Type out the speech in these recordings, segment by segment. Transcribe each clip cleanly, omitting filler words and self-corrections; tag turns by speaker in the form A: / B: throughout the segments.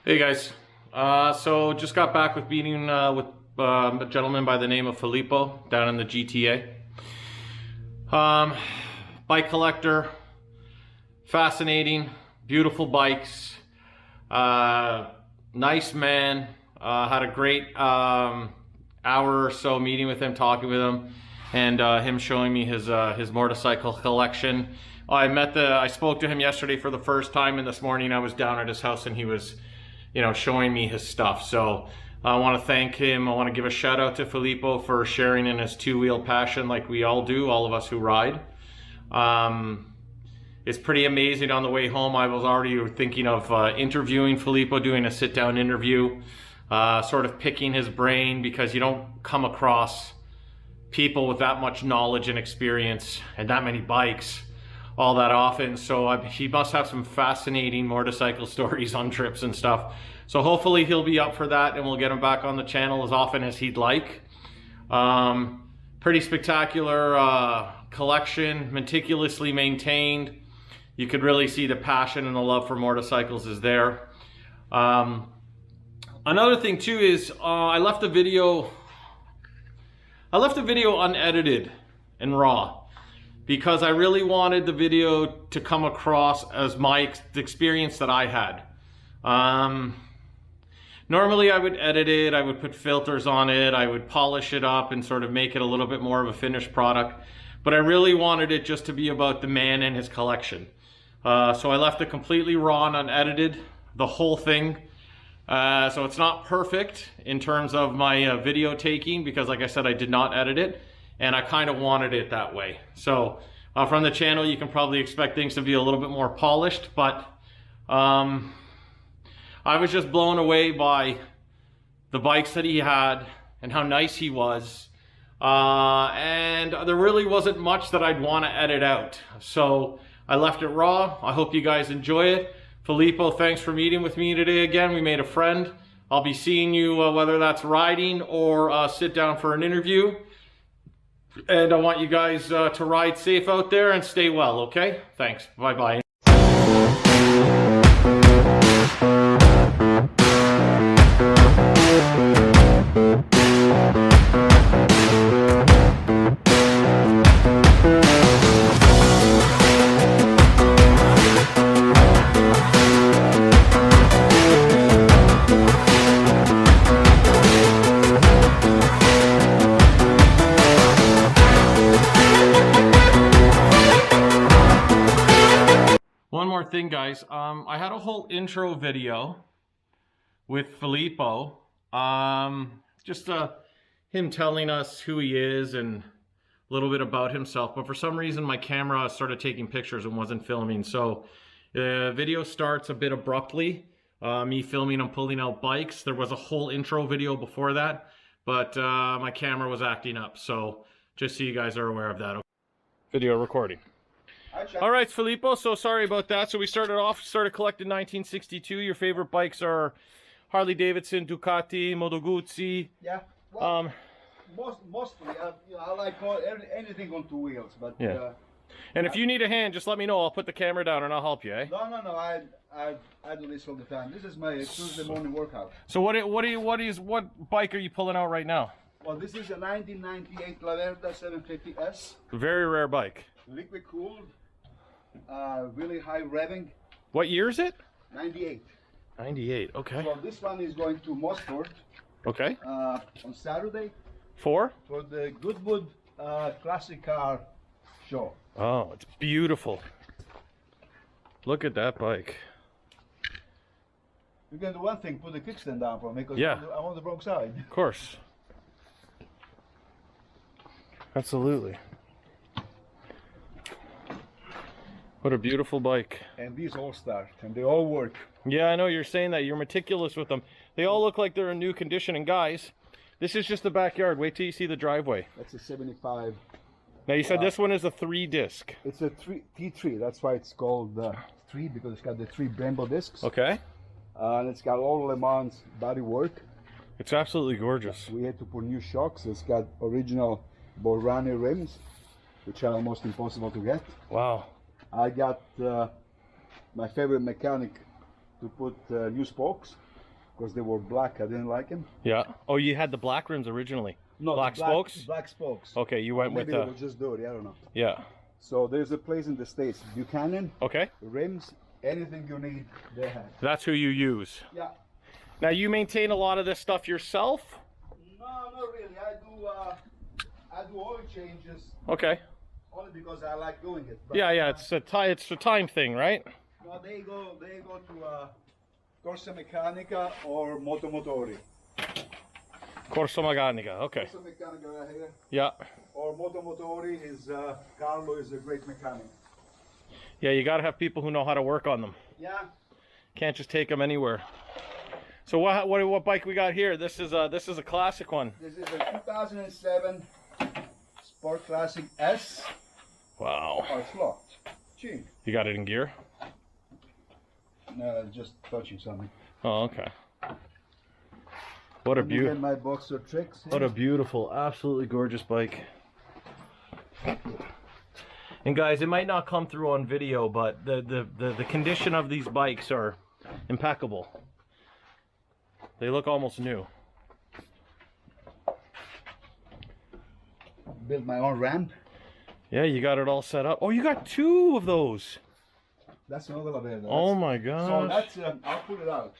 A: Hey guys, so just got back with meeting with a gentleman by the name of Filippo down in the GTA. Bike collector, fascinating, beautiful bikes, nice man. Had a great hour or so meeting with him, talking with him, and him showing me his motorcycle collection. I spoke to him yesterday for the first time, and this morning I was down at his house and he was, showing me his stuff. So I want to thank him. I want to give a shout out to Filippo for sharing in his two-wheel passion like we all do, all of us who ride. It's pretty amazing. On the way home, I was already thinking of interviewing Filippo, doing a sit-down interview, sort of picking his brain, because you don't come across people with that much knowledge and experience and that many bikes all that often. So he must have some fascinating motorcycle stories on trips and stuff. So hopefully he'll be up for that and we'll get him back on the channel as often as he'd like. Pretty spectacular collection, meticulously maintained. You could really see the passion and the love for motorcycles is there. Another thing too is I left the video unedited and raw, because I really wanted the video to come across as the experience that I had. Normally I would edit it, I would put filters on it, I would polish it up and sort of make it a little bit more of a finished product. But I really wanted it just to be about the man and his collection. So I left it completely raw and unedited, the whole thing. So it's not perfect in terms of my video taking, because like I said, I did not edit it. And I kind of wanted it that way. So from the channel, you can probably expect things to be a little bit more polished, but I was just blown away by the bikes that he had and how nice he was. And there really wasn't much that I'd want to edit out. So I left it raw. I hope you guys enjoy it. Filippo, thanks for meeting with me today again. We made a friend. I'll be seeing you whether that's riding or sit down for an interview. And I want you guys to ride safe out there and stay well, okay? Thanks. Bye-bye. One more thing, guys. I had a whole intro video with Filippo. Just him telling us who he is and a little bit about himself. But for some reason, my camera started taking pictures and wasn't filming. So the video starts a bit abruptly. Me filming and pulling out bikes. There was a whole intro video before that, but my camera was acting up. So just so you guys are aware of that. Video recording. All right, Filippo, so sorry about that. So we started collecting 1962. Your favorite bikes are Harley Davidson, Ducati, Moto Guzzi.
B: Yeah, well, mostly, I like anything on two wheels, but...
A: Yeah. And if you need a hand, just let me know. I'll put the camera down and I'll help you, eh?
B: No, I do this all the time. This is my Tuesday morning workout.
A: So what bike are you pulling out right now?
B: Well, this is a 1998 Laverda 750S.
A: Very rare bike.
B: Liquid cooled. Really high revving.
A: What year is it?
B: 98.
A: 98, okay.
B: So this one is going to Mosport.
A: Okay.
B: On Saturday.
A: For
B: the Goodwood Classic Car Show.
A: Oh, it's beautiful. Look at that bike.
B: You can do one thing, put the kickstand down for me, because
A: yeah.
B: I'm on the wrong side.
A: Of course. Absolutely. What a beautiful bike.
B: And these all start, and they all work.
A: Yeah, I know you're saying that. You're meticulous with them. They all look like they're in new condition. And guys, this is just the backyard. Wait till you see the driveway.
B: That's a 75.
A: Now you said this one is a 3-disc.
B: It's a T3. That's why it's called 3, because it's got the 3 Brembo discs.
A: Okay.
B: And it's got all Le Mans body work.
A: It's absolutely gorgeous.
B: We had to put new shocks. It's got original Borrani rims, which are almost impossible to get.
A: Wow.
B: I got my favorite mechanic to put new spokes. because they were black. I didn't like them.
A: Yeah. Oh, you had the black rims originally.
B: No,
A: black spokes.
B: Black spokes.
A: Okay, you went
B: Maybe
A: with
B: they were just dirty. I don't know.
A: Yeah.
B: So there's a place in the States, Buchanan.
A: Okay.
B: Rims, anything you need, they have.
A: That's who you use.
B: Yeah.
A: Now you maintain a lot of this stuff yourself?
B: No, not really. I do oil changes.
A: Okay.
B: Only because I like doing it. But,
A: Yeah. It's a time thing, right?
B: No, they go to Corsa Meccanica or Motomotori.
A: Corso Maganica. Okay.
B: Corsa Meccanica right here.
A: Yeah.
B: Or Motomotori is Carlo is a great mechanic.
A: Yeah, you got to have people who know how to work on them.
B: Yeah.
A: Can't just take them anywhere. So what bike we got here? This is a classic one.
B: This is a 2007 Sport Classic S.
A: Wow.
B: Oh, it's locked. Gee.
A: You got it in gear?
B: No, just touching something.
A: Oh, okay. What a beautiful.
B: My boxer tricks.
A: What a beautiful, absolutely gorgeous bike. And guys, it might not come through on video, but the condition of these bikes are impeccable. They look almost new.
B: Built my own ramp.
A: Yeah, you got it all set up. Oh, you got two of those.
B: That's another Lavella.
A: Oh my gosh.
B: So that's I'll put it out.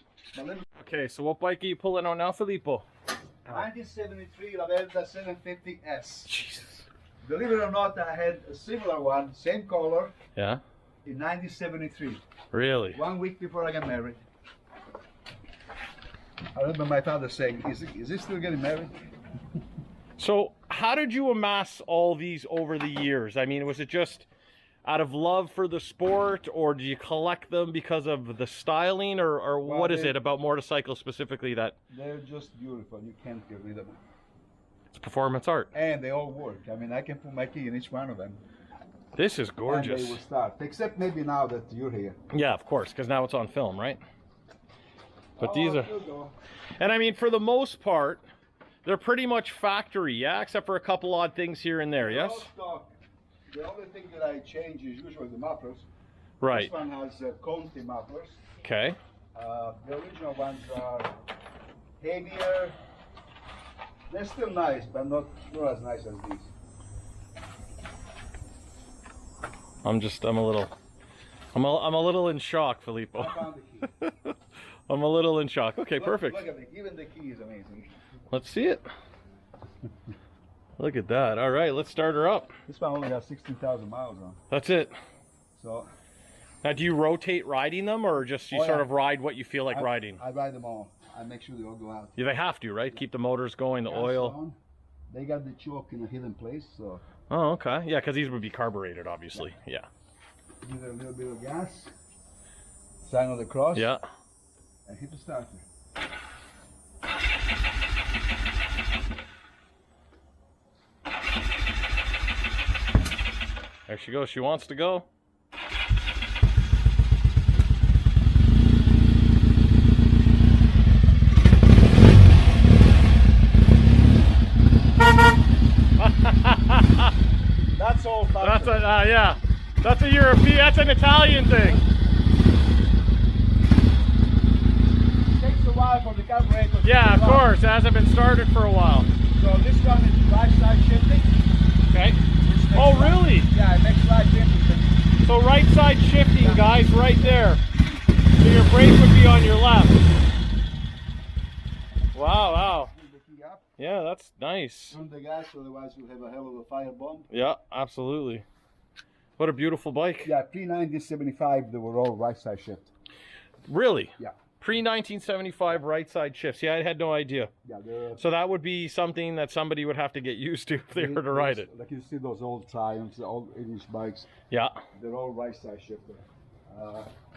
A: Okay, so what bike are you pulling on now, Filippo?
B: 1973 Lavella 750S.
A: Jesus.
B: Believe it or not, I had a similar one, same color,
A: Yeah?
B: in 1973.
A: Really?
B: 1 week before I got married. I remember my father saying, is he still getting married?
A: So, how did you amass all these over the years? I mean, was it just out of love for the sport, or do you collect them because of the styling, or
B: Well,
A: what is it about motorcycles specifically that
B: They're just beautiful. You can't get rid of them.
A: it's performance art?
B: And they all work. I mean, I can put my key in each one of them.
A: This is
B: And
A: gorgeous.
B: they will start. Except maybe now that you're here.
A: Yeah, of course, because now it's on film, right? But these are,
B: Still go.
A: and I mean, for the most part, they're pretty much factory, yeah, except for a couple odd things here and there, yes?
B: All stock. The only thing that I change is usually the mufflers.
A: Right.
B: This one has Conti mufflers.
A: Okay.
B: The original ones are heavier. They're still nice, but not as nice as these.
A: I'm a little in shock, Filippo.
B: I found the key.
A: I'm a little in shock. Okay, perfect.
B: Look at it. Even the key is amazing.
A: Let's see it. Look at that. All right, let's start her up.
B: This one only has 16,000 miles on.
A: That's it.
B: So
A: Now, do you rotate riding them, or just you
B: Oh,
A: sort
B: yeah.
A: of ride what you feel like
B: I
A: riding?
B: I ride them all. I make sure they all go out.
A: Yeah, they have to, right? Keep the motors going, the
B: Gas
A: oil.
B: on. They got the choke in a hidden place, so
A: Oh, okay. Yeah, because these would be carbureted, obviously. Yeah.
B: give it a little bit of gas. Sign of the cross.
A: Yeah.
B: And hit the starter.
A: There she goes. She wants to go.
B: That's all.
A: That's a yeah. That's a European. That's an Italian thing.
B: It takes a while for the carburetor. to
A: Yeah, of
B: run.
A: course. It hasn't been started for a while.
B: So this one is right side shifting.
A: Okay.
B: which makes
A: Oh,
B: right-
A: really?
B: Yeah, it makes right shifting.
A: So right side shifting, guys, right there. So your brake would be on your left. Wow, wow.
B: Pull the key up,
A: Yeah, that's nice.
B: turn the gas, otherwise you'll have a hell of a fire bomb.
A: Yeah, absolutely. What a beautiful bike.
B: Yeah, pre-1975 they were all right side shift.
A: Really?
B: Yeah.
A: Pre-1975 right side shifts. Yeah, I had no idea.
B: Yeah, they're
A: So that would be something that somebody would have to get used to if they were to ride it.
B: Like you see those old Triumphs, the old English bikes,
A: Yeah.
B: they're all right side shifted.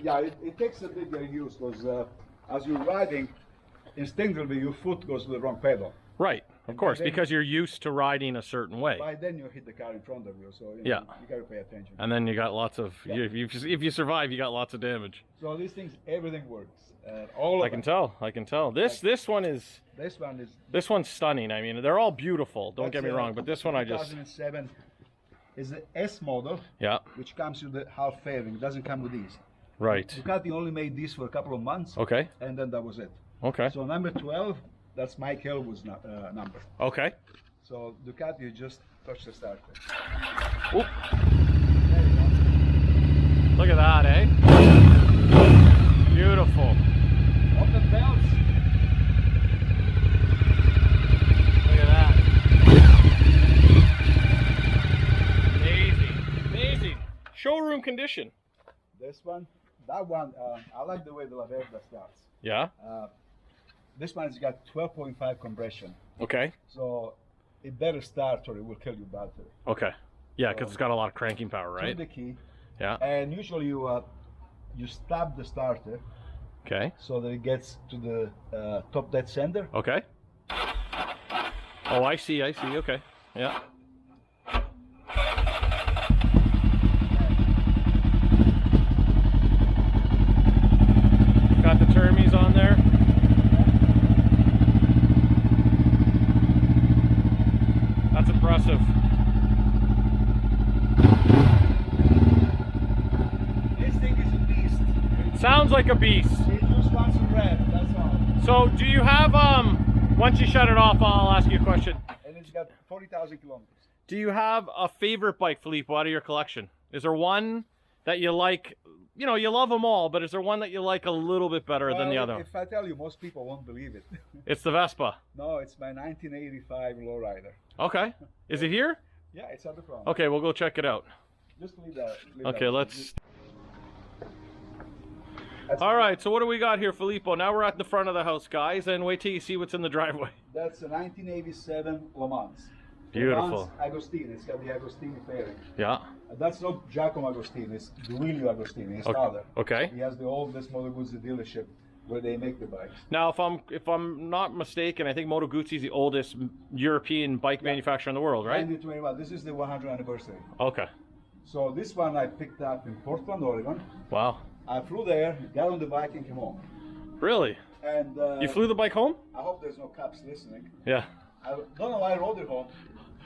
B: Yeah, it takes a bigger use because as you're riding, instinctively your foot goes to the wrong pedal.
A: Right. Of course,
B: then-
A: because you're used to riding a certain way.
B: By then you hit the car in front of you, so you
A: Yeah.
B: you gotta pay attention.
A: And then you got lots of,
B: Yeah.
A: if you survive, you got lots of damage.
B: So these things, everything works. All of
A: I can
B: them.
A: tell. I can tell. This one is,
B: This one is.
A: this one's stunning. I mean, they're all beautiful. Don't get me
B: that's,
A: wrong, but this one I just,
B: 2007 is the S model,
A: yeah,
B: which comes with the half fairing. It doesn't come with these.
A: right.
B: Ducati only made these for a couple of months,
A: Okay.
B: and then that was it.
A: Okay.
B: So number 12, that's Mike Elwood's number.
A: Okay.
B: So Ducati, you just touch the starter.
A: Oop.
B: There you go.
A: Look at that, eh? Beautiful.
B: On the belts.
A: Look at that. Amazing. Amazing. Showroom condition.
B: This one, that one, I like the way the Laverda starts.
A: Yeah.
B: This one's got 12.5 compression.
A: Okay.
B: So it better start or it will kill your battery.
A: Okay. Yeah, because it's got a lot of cranking power, right?
B: Turn the key.
A: Yeah.
B: And usually you stop the starter
A: Okay.
B: so that it gets to the top dead center.
A: Okay. Oh, I see. I see. Okay. Yeah. Got the termies on there. That's impressive.
B: This thing is a beast.
A: Sounds like a beast.
B: It just wants to rev, that's all.
A: So, do you have once you shut it off, I'll ask you a question.
B: And it's got 40,000 kilometers.
A: Do you have a favorite bike, Filippo, out of your collection? Is there one that you like? You know, you love them all, but is there one that you like a little bit better than the other one?
B: If I tell you, most people won't believe it.
A: It's the Vespa.
B: No, it's my 1985 lowrider.
A: Okay. Is it here?
B: Yeah, it's at the front.
A: Okay, we'll go check it out.
B: Just leave that.
A: Okay, let's...
B: That's,
A: All right, so what do we got here, Filippo? Now we're at the front of the house, guys, and wait till you see what's in the driveway.
B: That's a 1987 Le Mans.
A: Beautiful.
B: Le Mans Agostini. It's got the Agostini fairing.
A: Yeah.
B: That's not Giacomo Agostini. It's Duilio Agostini, his father.
A: Okay.
B: He has the oldest Moto Guzzi dealership where they make the bikes.
A: Now, if I'm not mistaken, I think Moto Guzzi is the oldest European bike manufacturer in the world, right?
B: 1921. This is the 100th anniversary.
A: Okay.
B: So this one I picked up in Portland, Oregon.
A: Wow.
B: I flew there, got on the bike, and came home.
A: Really?
B: And
A: You flew the bike home?
B: I hope there's no cops listening.
A: Yeah.
B: I don't know why I rode it home.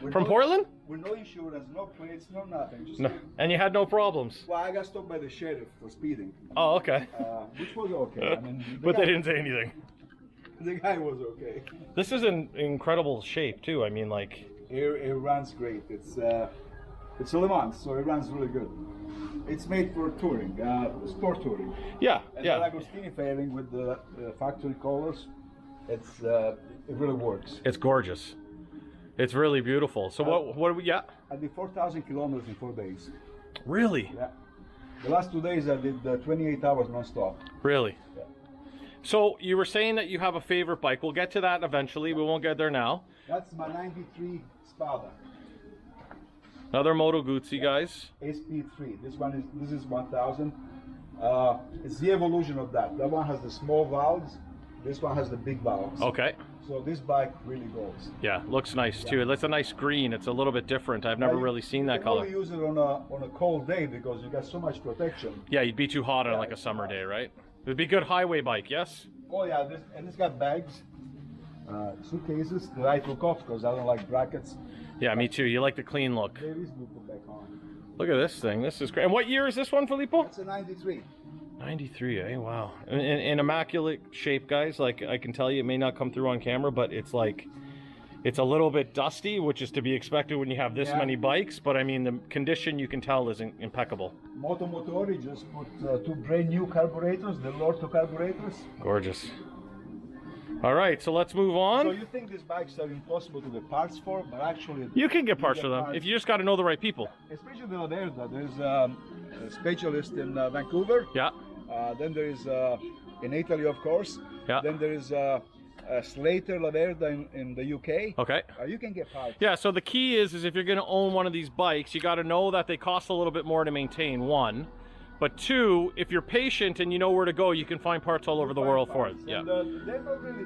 B: With
A: From Portland?
B: With no insurance, no plates, no nothing. Just
A: No. And you had no problems?
B: Well, I got stopped by the sheriff for speeding.
A: Oh, okay.
B: Which was okay. I mean,
A: But they didn't say anything.
B: The guy was okay.
A: This is in incredible shape, too. I mean, like...
B: It runs great. It's a Le Mans, so it runs really good. It's made for touring, sport touring.
A: Yeah,
B: And
A: yeah.
B: the Agostini fairing with the factory colors, it really works.
A: It's gorgeous. It's really beautiful. So what do we got?
B: I did 4,000 kilometers in 4 days.
A: Really?
B: Yeah. The last 2 days I did 28 hours non-stop.
A: Really?
B: Yeah.
A: So you were saying that you have a favorite bike. We'll get to that eventually. We won't get there now.
B: That's my 93 Spada.
A: Another Moto Guzzi, guys.
B: SP3. This is 1000. It's the evolution of that. That one has the small valves. This one has the big valves.
A: Okay.
B: So this bike really goes.
A: Yeah, looks nice too. It's a nice green. It's a little bit different. I've never really seen that color.
B: You can only use it on a cold day because you got so much protection.
A: Yeah, you'd be too hot on like a summer day, right? It'd be a good highway bike, yes?
B: Oh yeah, and it's got bags, suitcases that I took off because I don't like brackets.
A: Yeah, me too. You like the clean look.
B: There is blue put back on.
A: Look at this thing. This is great. And what year is this one, Filippo?
B: It's a 93.
A: 93, eh? Wow. In immaculate shape, guys. Like, I can tell you, it may not come through on camera, but it's like, it's a little bit dusty, which is to be expected when you have this many bikes. But I mean, the condition you can tell is impeccable.
B: Moto Motori just put 2 brand new carburetors, the Lorto carburetors.
A: Gorgeous. All right, so let's move on.
B: So you think these bikes are impossible to get parts for, but actually...
A: You can get parts for them if you just got to know the right people.
B: Especially the Laverda. There's a specialist in Vancouver.
A: Yeah.
B: Then there is in Italy, of course.
A: Yeah.
B: Then there is Slater Laverda in the UK.
A: Okay.
B: You can get parts.
A: Yeah, so the key is if you're going to own one of these bikes, you got to know that they cost a little bit more to maintain, one. But two, if you're patient and you know where to go, you can find parts all over the world for it. Yeah.
B: And, they're not really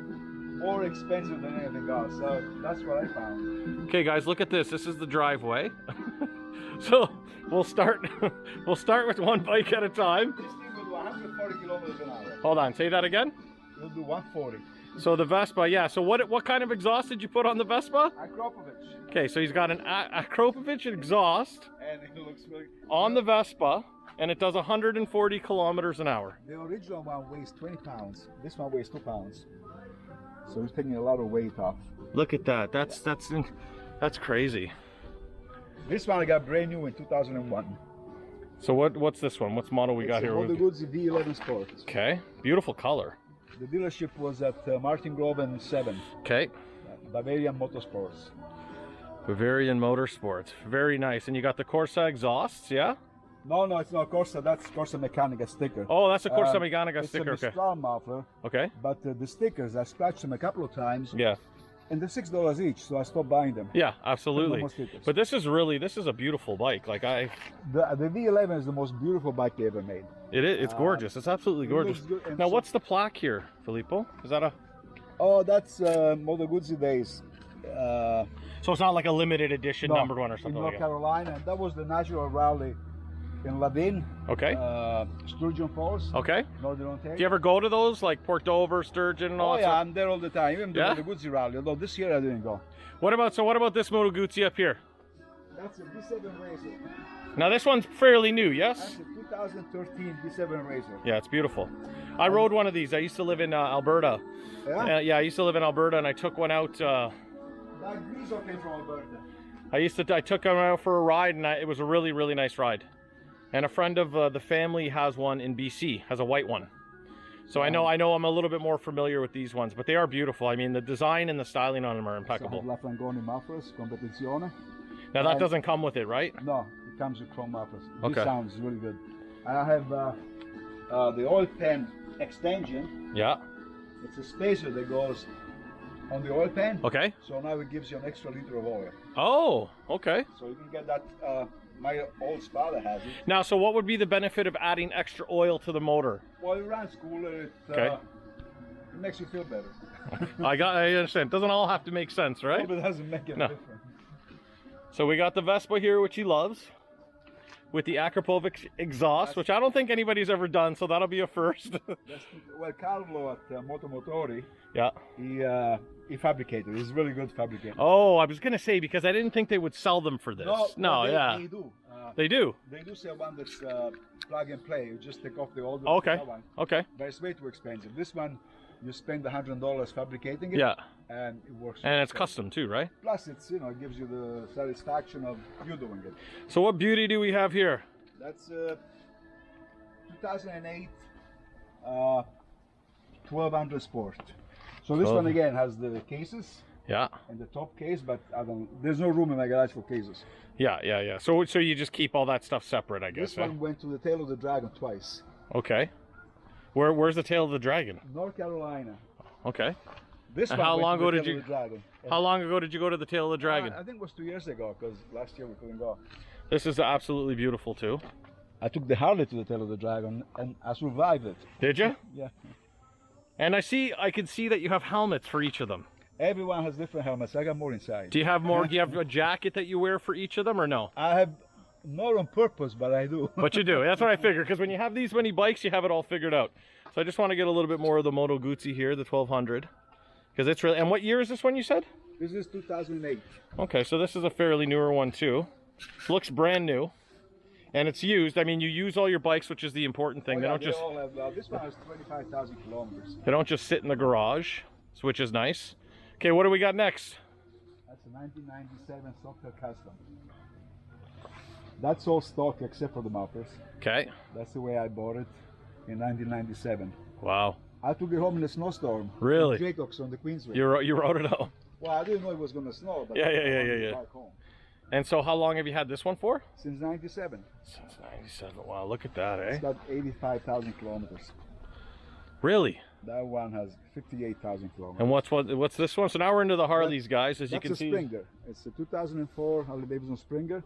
B: more expensive than anything else. So that's what I found.
A: Okay, guys, look at this. This is the driveway. So we'll start with one bike at a time.
B: This thing will do 140 kilometers an hour.
A: Hold on, say that again.
B: It'll do 140.
A: So the Vespa, yeah. So what kind of exhaust did you put on the Vespa?
B: Akropovic.
A: Okay, so he's got an Akropovic exhaust
B: And it looks really...
A: on the Vespa. and it does 140 kilometers an hour.
B: The original one weighs 20 pounds. This one weighs 2 pounds. So it's taking a lot of weight off.
A: Look at that. That's crazy.
B: This one I got brand new in 2001.
A: So what's this one? What's model we got here?
B: It's the Guzzi V11 Sport.
A: Okay, beautiful color.
B: The dealership was at Martin Grove and 7.
A: Okay.
B: Bavarian Motorsports.
A: Bavarian Motorsports. Very nice. And you got the Corsa exhausts, yeah?
B: No, it's not Corsa. That's Corsa Mechanica sticker.
A: Oh, that's a Corsa Mechanica sticker.
B: It's a
A: Okay.
B: Mistral muffler.
A: Okay.
B: But the stickers, I scratched them a couple of times.
A: Yeah.
B: And they're $6 each, so I stopped buying them.
A: Yeah, absolutely.
B: No stickers.
A: But this is a beautiful bike. Like
B: The V11 is the most beautiful bike they ever made.
A: it is. It's gorgeous. It's absolutely gorgeous.
B: looks good, and
A: Now,
B: so-
A: what's the plaque here, Filippo? Is that a?
B: Oh, that's Moto Guzzi days.
A: So it's not like a limited edition
B: No,
A: numbered one or
B: in
A: something
B: North
A: like that.
B: Carolina, and that was the natural rally in Ladin,
A: Okay.
B: Sturgeon Falls,
A: Okay.
B: Northern Ontario.
A: Do you ever go to those, like Port Dover, Sturgeon, and all
B: Oh
A: that
B: yeah,
A: stuff?
B: I'm there all the time. Even
A: Yeah?
B: the Guzzi rally. Although this year I didn't go.
A: What about this Moto Guzzi up here?
B: That's a B7 Racer.
A: Now this one's fairly new, yes?
B: That's a 2013 B7 Racer.
A: Yeah, it's beautiful. I rode one of these. I used to live in Alberta.
B: Yeah.
A: Yeah, I used to live in Alberta, and I took one out.
B: That Griso came from Alberta.
A: I took him out for a ride, and it was a really, really nice ride. And a friend of the family has one in BC, has a white one. So I know I'm a little bit more familiar with these ones, but they are beautiful. I mean, the design and the styling on them are
B: So I
A: impeccable.
B: have La Frangoni mufflers, Competizione.
A: Now that doesn't come with it, right?
B: No, it comes with chrome mufflers.
A: Okay.
B: This sounds really good. I have the oil pan extension.
A: Yeah.
B: It's a spacer that goes on the oil pan.
A: Okay.
B: So now it gives you an extra liter of oil.
A: Oh, okay.
B: So you can get that. My old Spada has it.
A: Now, so what would be the benefit of adding extra oil to the motor?
B: Well, it runs cooler. It makes you feel better.
A: I understand. Doesn't all have to make sense, right?
B: But it doesn't make any difference.
A: So we got the Vespa here, which he loves, with the Akrapovic exhaust, which I don't think anybody's ever done, so that'll be a first.
B: Well, Carlo at Motomotori,
A: Yeah.
B: he fabricated. He's a really good fabricator.
A: Oh, I was gonna say, because I didn't think they would sell them for this. No, yeah.
B: They do.
A: They do.
B: They do sell one that's plug and play. You just take off the old
A: Okay.
B: one.
A: Okay.
B: But it's way too expensive. This one, you spend $100 fabricating it.
A: Yeah.
B: And it works.
A: And it's
B: well.
A: custom too, right?
B: Plus, it gives you the satisfaction of you doing it.
A: So what beauty do we have here?
B: That's 2008 1200 Sport. So this one again has the cases
A: Yeah.
B: and the top case, but there's no room in my garage for cases.
A: Yeah. So you just keep all that stuff separate, I guess.
B: This one went to the Tail of the Dragon twice.
A: Okay. Where's the tail of the dragon?
B: North Carolina.
A: Okay.
B: This
A: And
B: one
A: how
B: went
A: long
B: to the
A: ago did
B: Tail
A: you-
B: of the Dragon.
A: How long ago did you go to the tail of the dragon?
B: I think it was 2 years ago, because last year we couldn't go.
A: This is absolutely beautiful too.
B: I took the Harley to the Tail of the Dragon, and I survived it.
A: Did you?
B: Yeah.
A: And I can see that you have helmets for each of them.
B: Everyone has different helmets. I got more inside.
A: Do you have more? Do you have a jacket that you wear for each of them, or no?
B: I have not on purpose, but I do.
A: But you do. That's what I figured. Because when you have these many bikes, you have it all figured out. So I just want to get a little bit more of the Moto Guzzi here, the 1200, because it's really. And what year is this one? You said?
B: This is 2008.
A: Okay, so this is a fairly newer one too. Looks brand new, and it's used. I mean, you use all your bikes, which is the important thing.
B: Oh,
A: They
B: yeah,
A: don't just.
B: all have, this one has 25,000 kilometers.
A: They don't just sit in the garage, which is nice. Okay, what do we got next?
B: That's a 1997 Softail Custom. That's all stock except for the mufflers.
A: Okay.
B: That's the way I bought it in 1997.
A: Wow.
B: I took it home in a snowstorm.
A: Really?
B: From Jacobs on the Queensway.
A: You wrote it out.
B: Well, I didn't know it was going to snow. But
A: Yeah.
B: I wanted to bike home.
A: And so, how long have you had this one for?
B: Since 97.
A: Since '97. Wow, look at that,
B: It's
A: eh?
B: got 85,000 kilometers.
A: Really?
B: That one has 58,000 kilometers.
A: And what's this one? So now we're into the Harleys, guys. As you can
B: That's a
A: see.
B: Springer. It's a 2004 Harley Davidson Springer.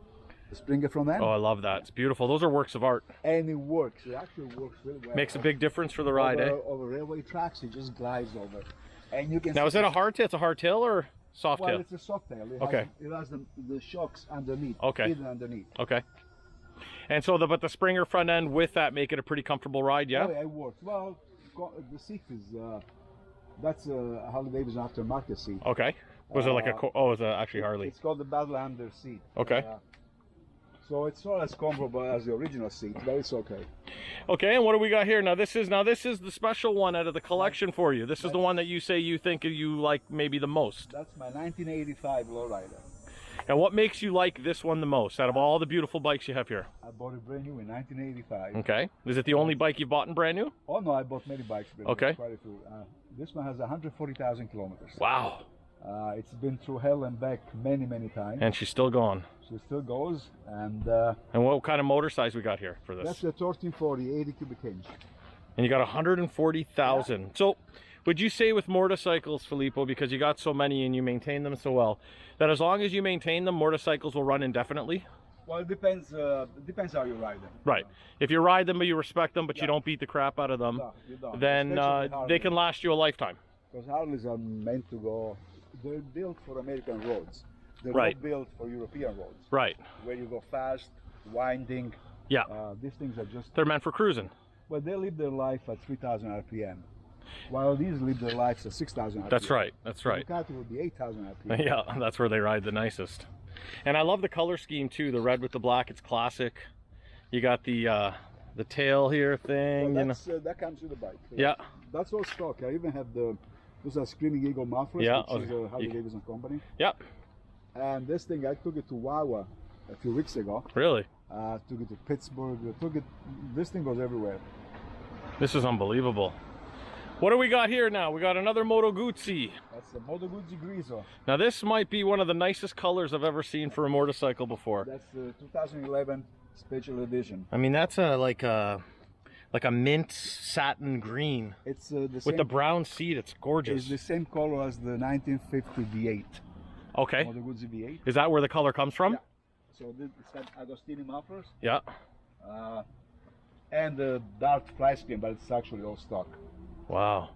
B: The Springer from them.
A: Oh, I love that. It's beautiful. Those are works of art.
B: And it works. It actually works really well.
A: Makes a big difference for the ride, eh?
B: Over railway tracks, it just glides over. And you can
A: Now, is it a hardtail? It's a hardtail or soft
B: Well,
A: tail?
B: it's a soft tail.
A: Okay.
B: It has the shocks underneath.
A: Okay.
B: Hidden underneath.
A: Okay. And so, but the Springer front end with that make it a pretty comfortable ride, yeah?
B: Oh, yeah, it works. Well, the seat is that's a Harley Davidson aftermarket seat.
A: Okay. Was it like a? Oh, it was actually Harley.
B: It's called the Badlander seat.
A: Okay.
B: So it's not as comfortable as the original seat, but it's okay.
A: Okay, and what do we got here? Now this is the special one out of the collection for you. This is the one that you say you think you like maybe the most.
B: That's my 1985 lowrider.
A: And what makes you like this one the most out of all the beautiful bikes you have here?
B: I bought it brand new in 1985.
A: Okay. Is it the only bike you've bought in brand new?
B: Oh no, I bought many bikes. Brand new,
A: Okay.
B: quite a few. This one has 140,000 kilometers.
A: Wow.
B: It's been through hell and back many times.
A: And she's still going.
B: She still goes, and
A: what kind of motor size we got here for this?
B: that's a 1340, 80 cubic inch.
A: And you got 140,000. Yeah. So would you say with motorcycles, Filippo, because you got so many and you maintain them so well, that as long as you maintain them, motorcycles will run indefinitely?
B: Well, it depends how you ride them.
A: Right. If you ride them but you respect them, but you don't beat the crap out of them,
B: You don't.
A: then they can last you a lifetime.
B: Because Harleys are meant to go, they're built for American roads. They're
A: Right.
B: not built for European roads.
A: Right.
B: Where you go fast, winding.
A: Yeah.
B: These things are just,
A: They're meant for cruising.
B: well, they live their life at 3,000 RPM. While these live their lives at 6,000 RPM.
A: That's right. That's right.
B: Ducati will be 8,000 RPM.
A: Yeah, that's where they ride the nicest. And I love the color scheme too. The red with the black, it's classic. You got the tail here thing.
B: Well, that comes with the bike.
A: Yeah.
B: That's all stock. I even have those are Screaming Eagle mufflers,
A: Yeah,
B: which is a Harley Davidson company.
A: Yeah.
B: And this thing, I took it to Wawa a few weeks ago.
A: Really?
B: Took it to Pittsburgh. This thing goes everywhere.
A: This is unbelievable. What do we got here now? We got another Moto Guzzi.
B: That's the Moto Guzzi Grigio.
A: Now this might be one of the nicest colors I've ever seen for a motorcycle before.
B: That's the 2011 special edition.
A: I mean, that's like a mint satin green.
B: It's the same,
A: with the brown seat. It's gorgeous.
B: It's the same color as the 1950 V8.
A: Okay.
B: Moto Guzzi V8.
A: Is that where the color comes from?
B: Yeah. So it's got Agostini mufflers.
A: Yeah.
B: And the dark fly screen, but it's actually all stock.
A: Wow.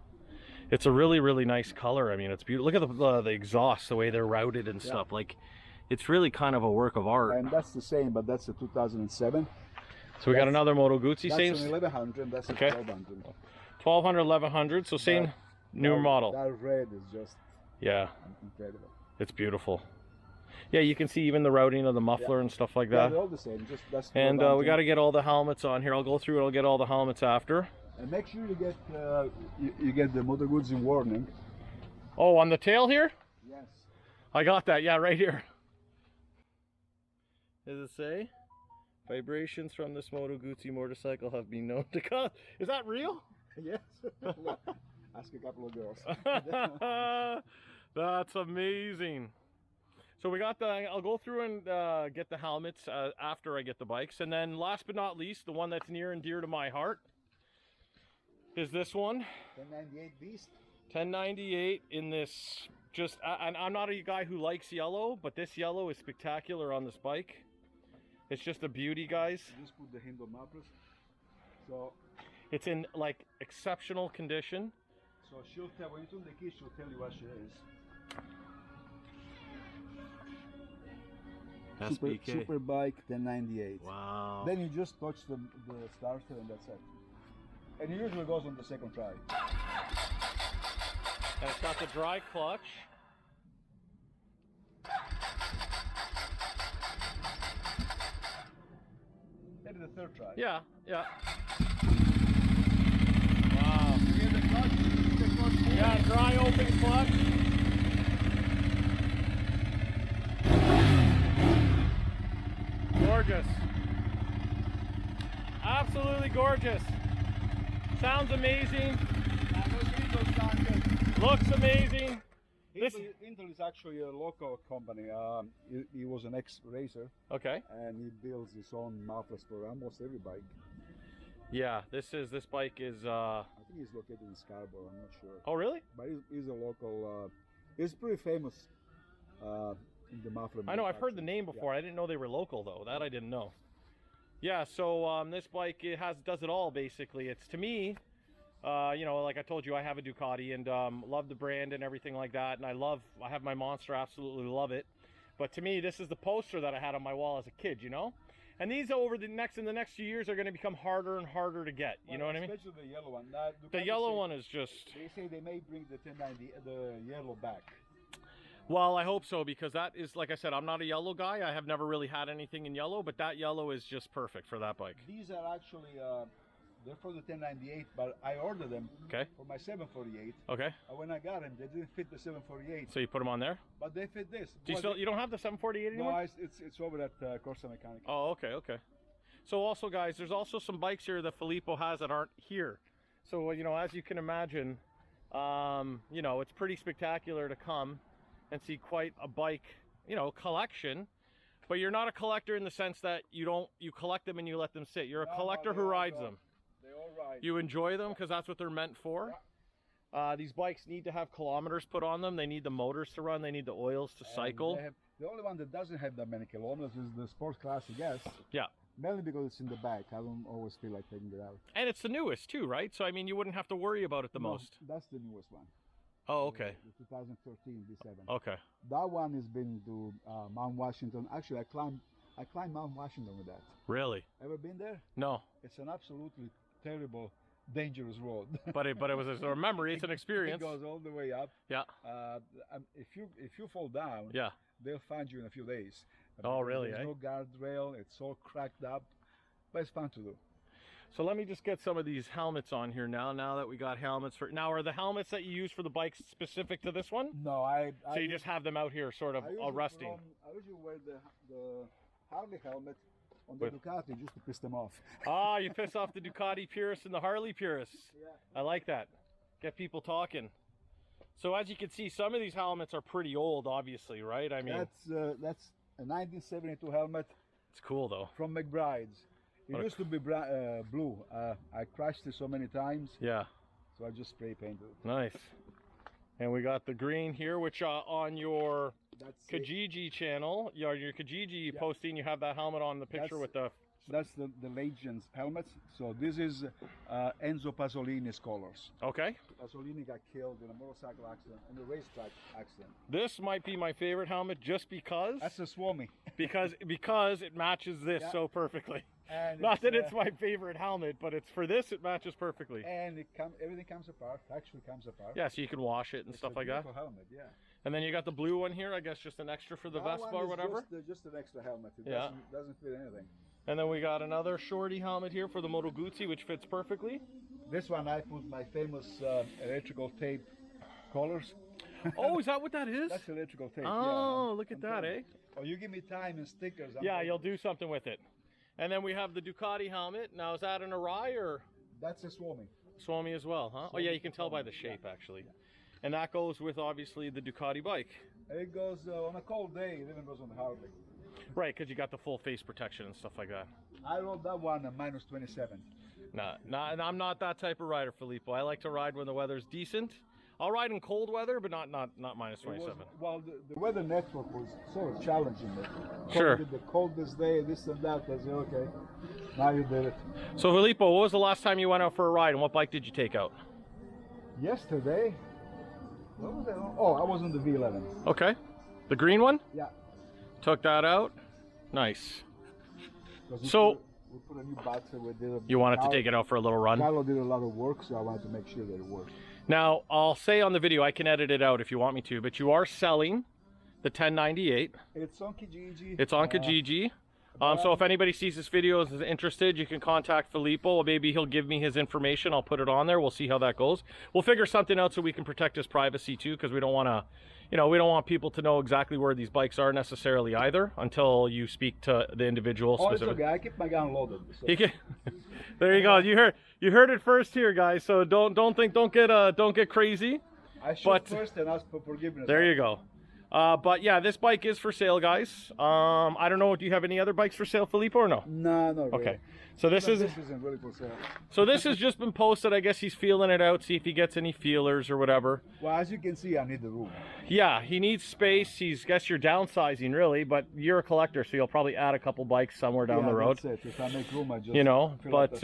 A: It's a really nice color. I mean, it's beautiful. Look at the exhaust, the way they're routed and stuff. Like, it's really kind of a work of art.
B: And that's the same, but that's a 2007.
A: So we got another Moto Guzzi.
B: That's
A: Same.
B: an 1100. That's a 1200.
A: 1200, 1100. So same newer model.
B: That red is just incredible.
A: It's beautiful. Yeah, you can see even the routing of the muffler and stuff like that.
B: They're all the same. Just that's.
A: And we got to get all the helmets on here. I'll go through it. I'll get all the helmets after.
B: And make sure you get you get the Moto Guzzi warning.
A: Oh, on the tail here?
B: Yes.
A: I got that. Yeah, right here. Does it say? Vibrations from this Moto Guzzi motorcycle have been known to cause. Is that real?
B: Yes. Ask a couple of girls.
A: That's amazing. So we got I'll go through and get the helmets after I get the bikes. And then last but not least, the one that's near and dear to my heart is this one.
B: 1098 Beast.
A: 1098 in this and I'm not a guy who likes yellow, but this yellow is spectacular on this bike. It's just a beauty, guys.
B: Just put the handle mufflers. So
A: it's in like exceptional condition.
B: So she'll tell, when you turn the key, she'll tell you what she is. Super bike 1098.
A: Wow.
B: Then you just touch the starter and that's it. And it usually goes on the second try.
A: And it's got the dry clutch.
B: Maybe the third try.
A: Yeah.
B: Wow. You get the clutch,
A: Yeah, dry open clutch. Gorgeous. Absolutely gorgeous. Sounds amazing. Looks amazing.
B: Intel is actually a local company. He was an ex-racer.
A: Okay.
B: And he builds his own mufflers for almost every bike.
A: Yeah, this bike is
B: I think he's located in Scarborough, I'm not sure.
A: Oh really?
B: But he's a local he's pretty famous in the muffler.
A: I know, I've heard the name before. I didn't know they were local though. That I didn't know. Yeah, so this bike does it all basically. It's, to me, you know, like I told you, I have a Ducati and love the brand and everything like that. And I have my Monster, absolutely love it. But to me, this is the poster that I had on my wall as a kid, you know? And these in the next few years are going to become harder and harder to get. You know what I mean?
B: Especially the yellow one.
A: The yellow one is just...
B: They say they may bring the 1090, the yellow back.
A: Well, I hope so, because that is, like I said, I'm not a yellow guy. I have never really had anything in yellow, but that yellow is just perfect for that bike.
B: These are actually, they're for the 1098, but I ordered them
A: Okay.
B: for my 748.
A: Okay.
B: And when I got them, they didn't fit the 748.
A: So you put them on there?
B: But they fit this.
A: Do you still, you don't have the 748 anymore?
B: No, it's over at Corsa Mechanic.
A: Oh, okay, okay. So also, guys, there's also some bikes here that Filippo has that aren't here. So, you know, as you can imagine, you know, it's pretty spectacular to come and see quite a bike, you know, collection. But you're not a collector in the sense that you collect them and you let them sit. You're a collector who rides them.
B: They all ride.
A: You enjoy them because that's what they're meant for. These bikes need to have kilometers put on them. They need the motors to run. They need the oils to cycle.
B: The only one that doesn't have that many kilometers is the Sports Classic S.
A: Yeah.
B: Mainly because it's in the back. I don't always feel like taking it out.
A: And it's the newest too, right? So, I mean, you wouldn't have to worry about it the most.
B: That's the newest one.
A: Oh, okay.
B: The 2013 B7.
A: Okay.
B: That one has been to Mount Washington. Actually, I climbed Mount Washington with that.
A: Really?
B: Ever been there?
A: No.
B: It's an absolutely terrible, dangerous road.
A: But it was a memory. It's an experience.
B: It goes all the way up.
A: Yeah.
B: If you fall down,
A: yeah,
B: they'll find you in a few days.
A: Oh, really?
B: There's no guardrail. It's all cracked up, but it's fun to do.
A: So let me just get some of these helmets on here now. Now that we got helmets for now, are the helmets that you use for the bikes specific to this one?
B: No,
A: So you just have them out here, sort of resting.
B: I usually wear the Harley helmet on the Ducati just to piss them off.
A: Ah, you piss off the Ducati purists and the Harley purists.
B: Yeah.
A: I like that. Get people talking. So as you can see, some of these helmets are pretty old, obviously, right? I mean,
B: that's a 1972 helmet.
A: It's cool though.
B: From McBride's. It used to be blue. I crashed it so many times.
A: Yeah.
B: So I just spray painted it.
A: Nice. And we got the green here, which on your Kijiji channel, your Kijiji posting, you have that helmet on the picture with the...
B: That's the Legends helmet. So this is Enzo Pasolini's colors.
A: Okay.
B: Pasolini got killed in a motorcycle accident, in a racetrack accident.
A: This might be my favorite helmet just because...
B: That's a Suomi.
A: because it matches this so perfectly.
B: And
A: not that it's my favorite helmet, but it's for this, it matches perfectly.
B: And everything comes apart, actually comes apart.
A: Yeah, so you can wash it and stuff like that.
B: Helmet, yeah.
A: And then you got the blue one here, I guess just an extra for the Vespa or whatever?
B: Just an extra helmet. It doesn't fit anything.
A: And then we got another shorty helmet here for the Moto Guzzi, which fits perfectly.
B: This one I put my famous electrical tape colors.
A: Oh, is that what that is?
B: That's electrical tape.
A: Oh, look at that, eh?
B: Oh, you give me time and stickers.
A: Yeah, you'll do something with it. And then we have the Ducati helmet. Now, is that an Arai or?
B: That's a Suomi.
A: Suomi as well, huh? Oh, yeah, you can tell by the shape, actually.
B: Yeah.
A: And that goes with, obviously, the Ducati bike.
B: It goes, on a cold day, it even goes on the Harley.
A: Right, because you got the full face protection and stuff like that.
B: I rode that one at minus 27.
A: Nah, I'm not that type of rider, Filippo. I like to ride when the weather's decent. I'll ride in cold weather, but not minus 27.
B: The weather network was sort of challenging.
A: Sure.
B: The coldest day, this and that. I said, okay, now you did it.
A: So, Filippo, what was the last time you went out for a ride, and what bike did you take out?
B: Yesterday. What was that? Oh, I was on the V11.
A: Okay. The green one?
B: Yeah.
A: Took that out. Nice.
B: So we put a new battery.
A: You wanted to take it out for a little run?
B: Carlo did a lot of work, so I wanted to make sure that it worked.
A: Now, I'll say on the video, I can edit it out if you want me to, but you are selling the 1098.
B: It's on Kijiji.
A: It's on Kijiji. So if anybody sees this video and is interested, you can contact Filippo. Maybe he'll give me his information. I'll put it on there. We'll see how that goes. We'll figure something out so we can protect his privacy too, because we don't want to, we don't want people to know exactly where these bikes are necessarily either until you speak to the individual specifically.
B: It's okay. I keep my gun loaded. So.
A: There you go. You heard it first here, guys. So don't get crazy.
B: I shoot first and ask for forgiveness.
A: There you go. But yeah, this bike is for sale, guys. I don't know. Do you have any other bikes for sale, Filippo, or no?
B: No, not really.
A: Okay. So this
B: isn't really for sale.
A: So this has just been posted. I guess he's feeling it out, see if he gets any feelers or whatever.
B: Well, as you can see, I need the room.
A: Yeah, he needs space. Guess you're downsizing, really, but you're a collector, so you'll probably add a couple bikes somewhere down the road.
B: That's it. If I make room, I just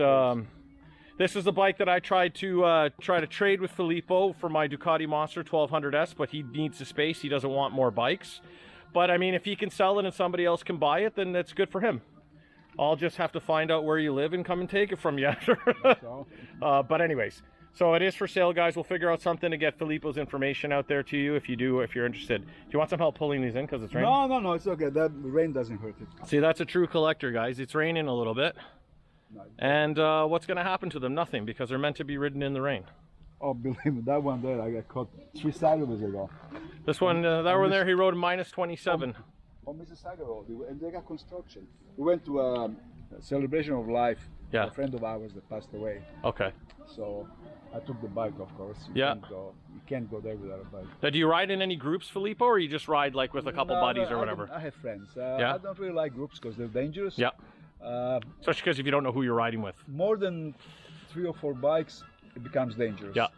A: this is the bike that I tried to trade with Filippo for my Ducati Monster 1200S, but he needs the space. He doesn't want more bikes. But I mean, if he can sell it and somebody else can buy it, then that's good for him. I'll just have to find out where you live and come and take it from you after. But anyways, So it is for sale, guys. We'll figure out something to get Filippo's information out there to you if you're interested. Do you want some help pulling these in because it's raining?
B: No, it's okay. That rain doesn't hurt it.
A: See, that's a true collector, guys. It's raining a little bit.
B: No.
A: And what's going to happen to them? Nothing, because they're meant to be ridden in the rain.
B: Oh, believe me, that one there, I got caught 3 Saturdays ago.
A: This one, that one there, he rode -27.
B: On Mississauga Road, and they got construction. We went to a celebration of life.
A: Yeah.
B: A friend of ours that passed away.
A: Okay.
B: So I took the bike, of course.
A: Yeah.
B: You can't go there without a bike.
A: Now, do you ride in any groups, Filippo, or you just ride like with a couple buddies or whatever?
B: I have friends.
A: Yeah.
B: I don't really like groups because they're dangerous.
A: Yeah. Especially because if you don't know who you're riding with.
B: More than 3 or 4 bikes, it becomes dangerous.
A: Yeah.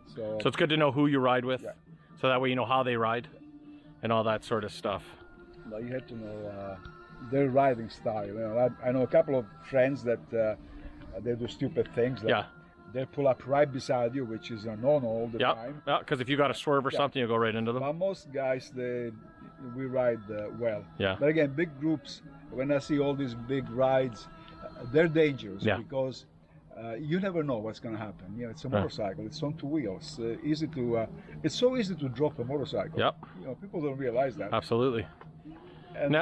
B: So
A: it's good to know who you ride with,
B: yeah.
A: So that way you know how they ride and all that sort of stuff.
B: Well, you have to know their riding style. You know, I know a couple of friends that they do stupid things. Like
A: Yeah.
B: they pull up right beside you, which is a no-no all the time.
A: Yeah, because if you got a swerve or something, you'll go right into them.
B: But most guys, we ride well.
A: Yeah.
B: But again, big groups, when I see all these big rides, they're dangerous because you never know what's going to happen. You know, it's a motorcycle. It's on 2 wheels. It's so easy to drop a motorcycle.
A: Yep.
B: You know, people don't realize that.
A: Absolutely.
B: And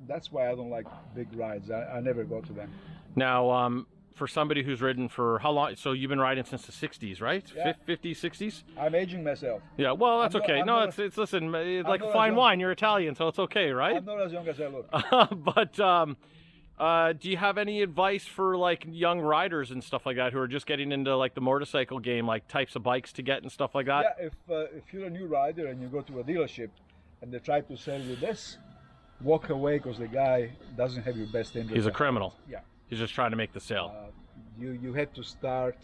B: that's why I don't like big rides. I never go to them.
A: Now, for somebody who's ridden for how long? So you've been riding since the 60s, right?
B: Yeah.
A: 50s, 60s?
B: I'm aging myself.
A: Yeah, well, that's okay. It's listen, it's like a fine wine. You're Italian, so it's okay, right?
B: I'm not as young as I look.
A: But do you have any advice for like young riders and stuff like that who are just getting into like the motorcycle game, like types of bikes to get and stuff like that?
B: Yeah, if you're a new rider and you go to a dealership and they try to sell you this, walk away because the guy doesn't have your best interest.
A: He's a criminal.
B: Yeah.
A: He's just trying to make the sale.
B: You have to start.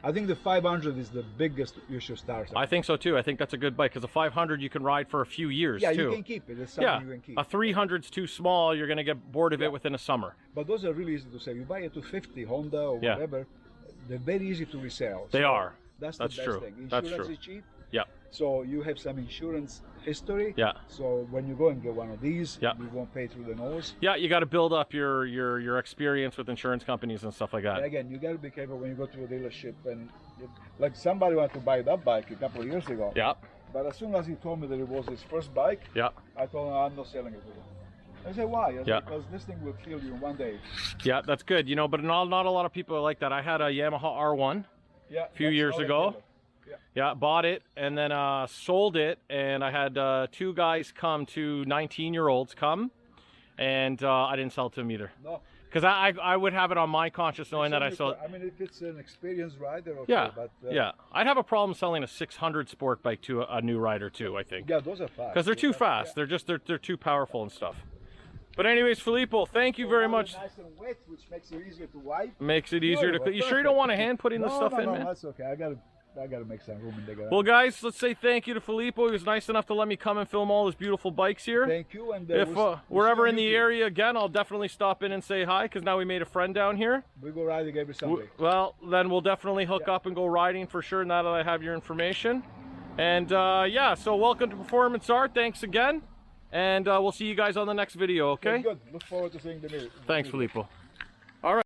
B: I think the 500 is the biggest you should start.
A: I think so too. I think that's a good bike because a 500 you can ride for a few years
B: yeah,
A: too.
B: you can keep it. It's something you can keep.
A: A 300's too small. You're going to get bored of it within a summer.
B: But those are really easy to sell. You buy a 250 Honda or whatever, they're very easy to resell.
A: They are.
B: That's the best
A: true.
B: thing. Insurance
A: That's true.
B: is cheap.
A: Yeah.
B: So you have some insurance history.
A: Yeah.
B: So when you go and get one of these,
A: Yeah.
B: you won't pay through the nose.
A: Yeah, you got to build up your experience with insurance companies and stuff like that.
B: And again, you got to be careful when you go to a dealership and like somebody wanted to buy that bike a couple of years ago.
A: Yeah.
B: But as soon as he told me that it was his first bike,
A: Yeah.
B: I told him I'm not selling it to him. I said, why? I said,
A: Yeah.
B: because this thing will kill you in one day.
A: Yeah, that's good. You know, but not a lot of people are like that. I had a Yamaha R1
B: Yeah,
A: a few years ago. Yeah, bought it and then sold it, and I had 2 guys come, 2 19-year-olds come, and I didn't sell it to them either.
B: No.
A: Because I would have it on my conscience knowing that I sold.
B: I mean, if it's an experienced rider, okay.
A: Yeah,
B: But,
A: yeah. I'd have a problem selling a 600 sport bike to a new rider too, I think.
B: Yeah, those are fast.
A: Because they're too fast.
B: Yeah.
A: They're too powerful and stuff. But anyways, Filippo, thank you very much.
B: Nice and wet, which makes it easier to wipe.
A: Makes it easier to. You sure you don't want a hand putting this stuff in, man?
B: No, that's okay. I gotta make some room in the garage.
A: Well, guys, let's say thank you to Filippo. He was nice enough to let me come and film all his beautiful bikes here.
B: Thank you. And
A: If we're ever in the area again, I'll definitely stop in and say hi, because now we made a friend down here.
B: We go riding every Sunday.
A: Well, then we'll definitely hook up and go riding for sure now that I have your information. And yeah, so welcome to Performance Art. Thanks again. And we'll see you guys on the next video, okay?
B: Good. Look forward to seeing the video.
A: Thanks, Filippo.